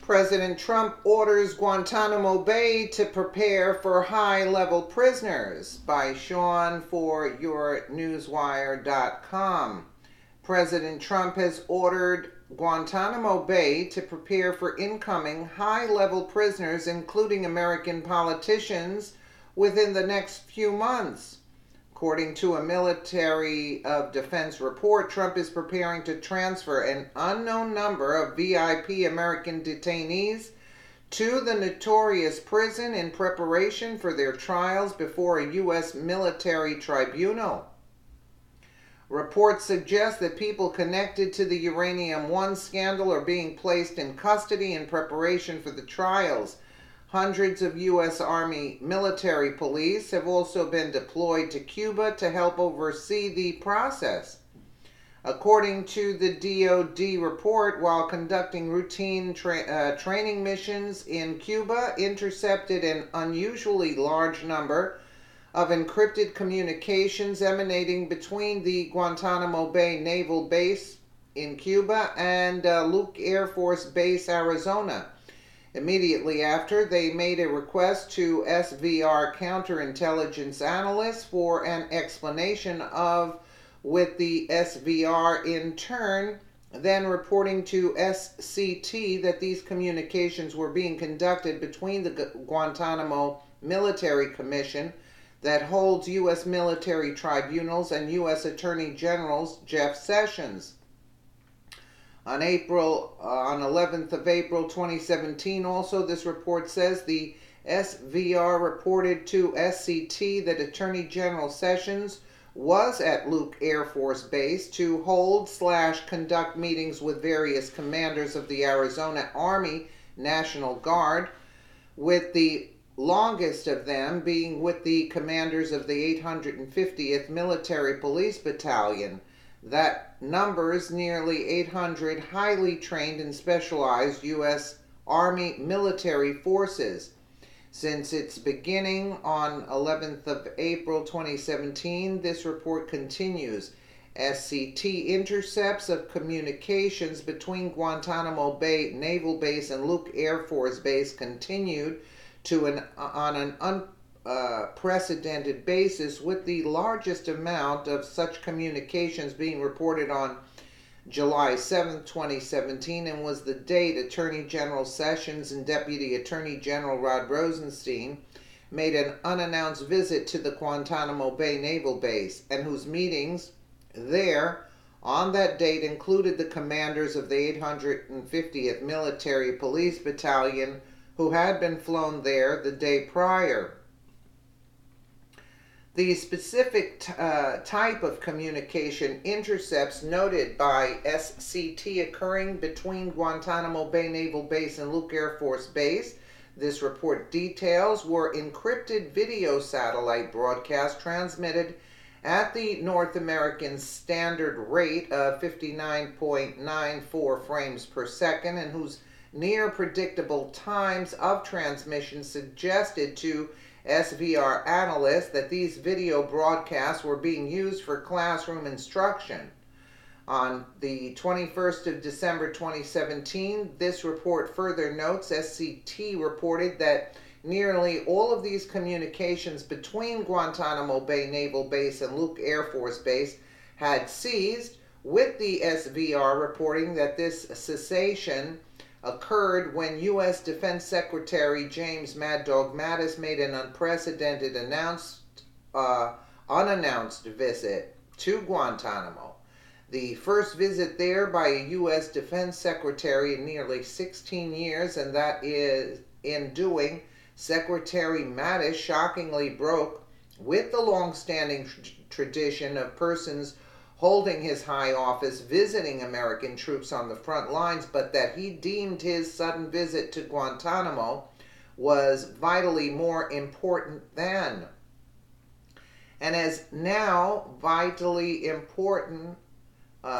President Trump orders Guantanamo Bay to prepare for high-level prisoners, by Sean for yournewswire.com. President Trump has ordered Guantanamo Bay to prepare for incoming high-level prisoners, including American politicians, within the next few months. According to a military of defense report, Trump is preparing to transfer an unknown number of VIP American detainees to the notorious prison in preparation for their trials before a U.S. military tribunal. Reports suggest that people connected to the Uranium One scandal are being placed in custody in preparation for the trials. Hundreds of U.S. Army military police have also been deployed to Cuba to help oversee the process. According to the DoD report, while conducting routine training missions in Cuba, intercepted an unusually large number of encrypted communications emanating between the Guantanamo Bay Naval Base in Cuba and Luke Air Force Base, Arizona. Immediately after, they made a request to SVR counterintelligence analysts for an explanation of, with the SVR in turn then reporting to SCT that these communications were being conducted between the Guantanamo Military Commission that holds U.S. military tribunals and U.S. Attorney General Jeff Sessions. On 11th of April 2017, also, this report says the SVR reported to SCT that Attorney General Sessions was at Luke Air Force Base to hold/conduct meetings with various commanders of the Arizona Army National Guard, with the longest of them being with the commanders of the 850th Military Police Battalion. That numbers nearly 800 highly trained and specialized U.S. Army military forces. Since its beginning on 11th of April 2017, this report continues. SCT intercepts of communications between Guantanamo Bay Naval Base and Luke Air Force Base continued on an unprecedented basis, with the largest amount of such communications being reported on July 7, 2017, and was the date Attorney General Sessions and Deputy Attorney General Rod Rosenstein made an unannounced visit to the Guantanamo Bay Naval Base, and whose meetings there on that date included the commanders of the 850th Military Police Battalion, who had been flown there the day prior. The specific type of communication intercepts noted by SCT occurring between Guantanamo Bay Naval Base and Luke Air Force Base, this report details, were encrypted video satellite broadcasts transmitted at the North American standard rate of 59.94 frames per second, and whose near predictable times of transmission suggested to SVR analysts that these video broadcasts were being used for classroom instruction. On the 21st of December 2017, this report further notes SCT reported that nearly all of these communications between Guantanamo Bay Naval Base and Luke Air Force Base had ceased, with the SVR reporting that this cessation occurred when U.S. Defense Secretary James Mad Dog Mattis made an unprecedented unannounced visit to Guantanamo. The first visit there by a U.S. Defense Secretary in nearly 16 years, and that is, in doing, Secretary Mattis shockingly broke with the long-standing tradition of persons holding his high office visiting American troops on the front lines, but that he deemed his sudden visit to Guantanamo was vitally more important than. And as now vitally important,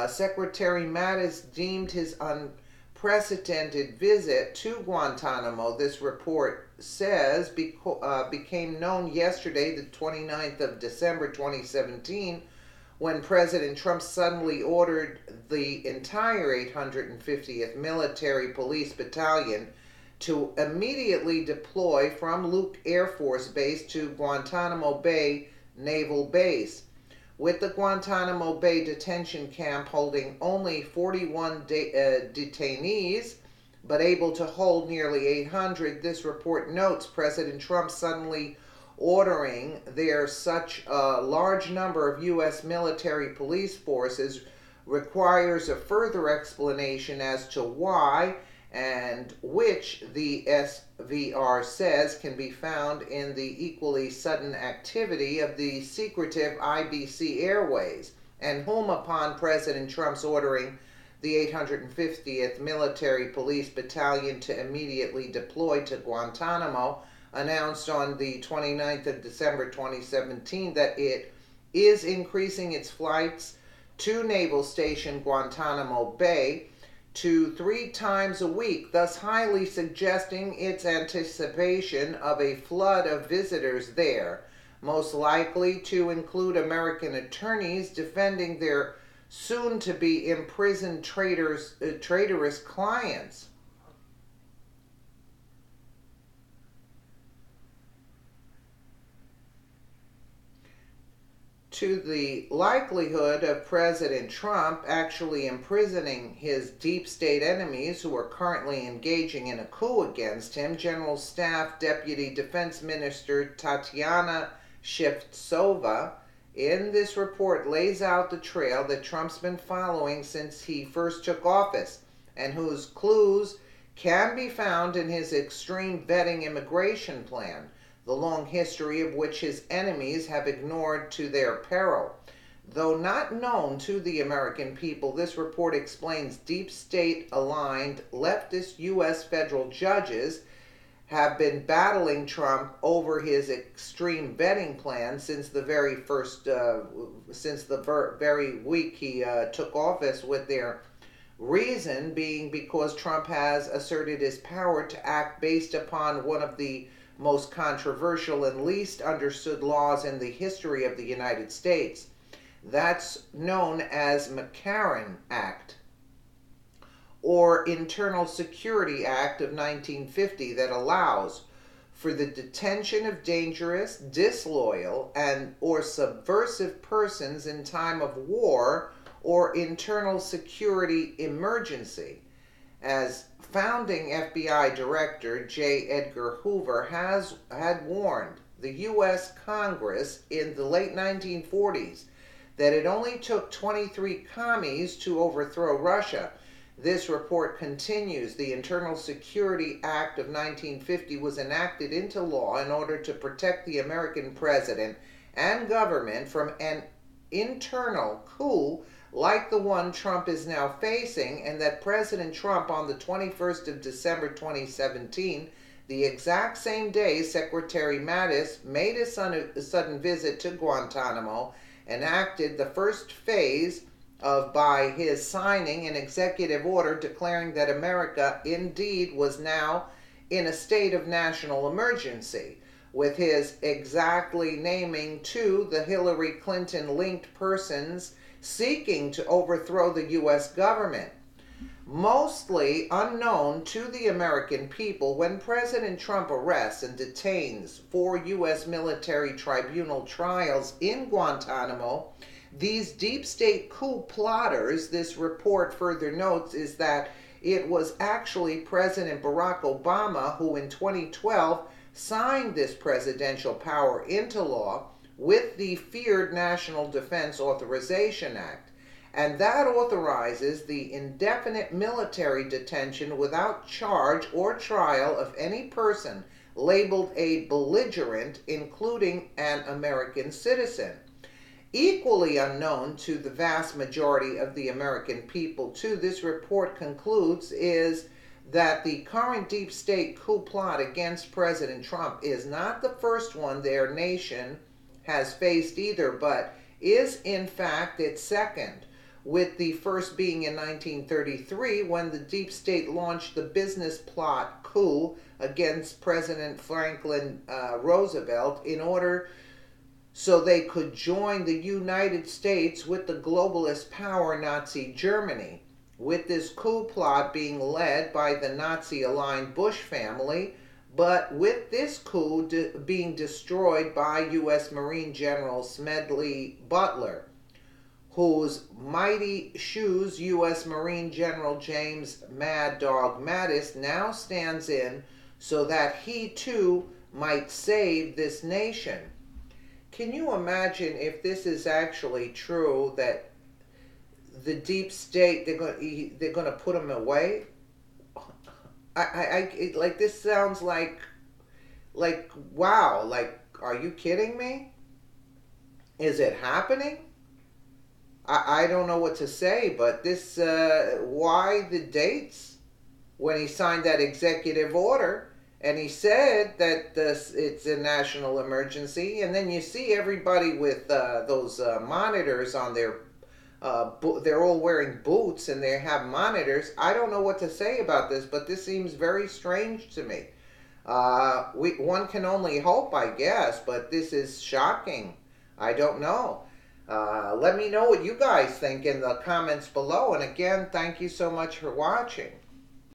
Secretary Mattis deemed his unprecedented visit to Guantanamo, this report says, became known yesterday, the 29th of December 2017, when President Trump suddenly ordered the entire 850th Military Police Battalion to immediately deploy from Luke Air Force Base to Guantanamo Bay Naval Base. With the Guantanamo Bay detention camp holding only 41 detainees, but able to hold nearly 800, this report notes President Trump suddenly ordering there such a large number of U.S. military police forces requires a further explanation as to why, and which the SVR says can be found in the equally sudden activity of the secretive IBC Airways, and whom, upon President Trump's ordering the 850th Military Police Battalion to immediately deploy to Guantanamo, announced on the 29th of December 2017 that it is increasing its flights to Naval Station Guantanamo Bay to 3 times a week, thus highly suggesting its anticipation of a flood of visitors there, most likely to include American attorneys defending their soon-to-be imprisoned traitorous clients. To the likelihood of President Trump actually imprisoning his deep state enemies who are currently engaging in a coup against him, General Staff Deputy Defense Minister Tatiana Shevtsova in this report lays out the trail that Trump's been following since he first took office, and whose clues can be found in his extreme vetting immigration plan, the long history of which his enemies have ignored to their peril. Though not known to the American people, this report explains deep state-aligned leftist U.S. federal judges have been battling Trump over his extreme vetting plan since the very very week he took office, with their reason being because Trump has asserted his power to act based upon one of the most controversial and least understood laws in the history of the United States. That's known as McCarran Act, or Internal Security Act of 1950, that allows for the detention of dangerous, disloyal, and or subversive persons in time of war or internal security emergency. As founding FBI Director J. Edgar Hoover had warned the U.S. Congress in the late 1940s that it only took 23 commies to overthrow Russia. This report continues. The Internal Security Act of 1950 was enacted into law in order to protect the American president and government from an internal coup like the one Trump is now facing, and that President Trump, on the 21st of December 2017, the exact same day Secretary Mattis made a sudden visit to Guantanamo, enacted the first phase by his signing an executive order declaring that America indeed was now in a state of national emergency, with his exactly naming 2 the Hillary Clinton-linked persons seeking to overthrow the U.S. government. Mostly unknown to the American people, when President Trump arrests and detains 4 U.S. military tribunal trials in Guantanamo, these deep state coup plotters, this report further notes, is that it was actually President Barack Obama who in 2012 signed this presidential power into law with the feared National Defense Authorization Act, and that authorizes the indefinite military detention without charge or trial of any person labeled a belligerent, including an American citizen. Equally unknown to the vast majority of the American people, too, this report concludes, is that the current deep state coup plot against President Trump is not the first one their nation has faced either, but is in fact its second, with the first being in 1933 when the deep state launched the business plot coup against President Franklin Roosevelt in order so they could join the United States with the globalist power Nazi Germany, with this coup plot being led by the Nazi-aligned Bush family, but with this coup being destroyed by U.S. Marine General Smedley Butler, whose mighty shoes U.S. Marine General James Mad Dog Mattis now stands in so that he too might save this nation. Can you imagine if this is actually true, that the deep state, they're going to put him away? Like, this sounds like wow, like, are you kidding me? Is it happening? I don't know what to say, but this, why the dates when he signed that executive order? And he said that it's a national emergency, and then you see everybody with those monitors on their, they're all wearing boots and they have monitors. I don't know what to say about this, but this seems very strange to me. One can only hope, I guess, but this is shocking. I don't know. Let me know what you guys think in the comments below. And again, thank you so much for watching.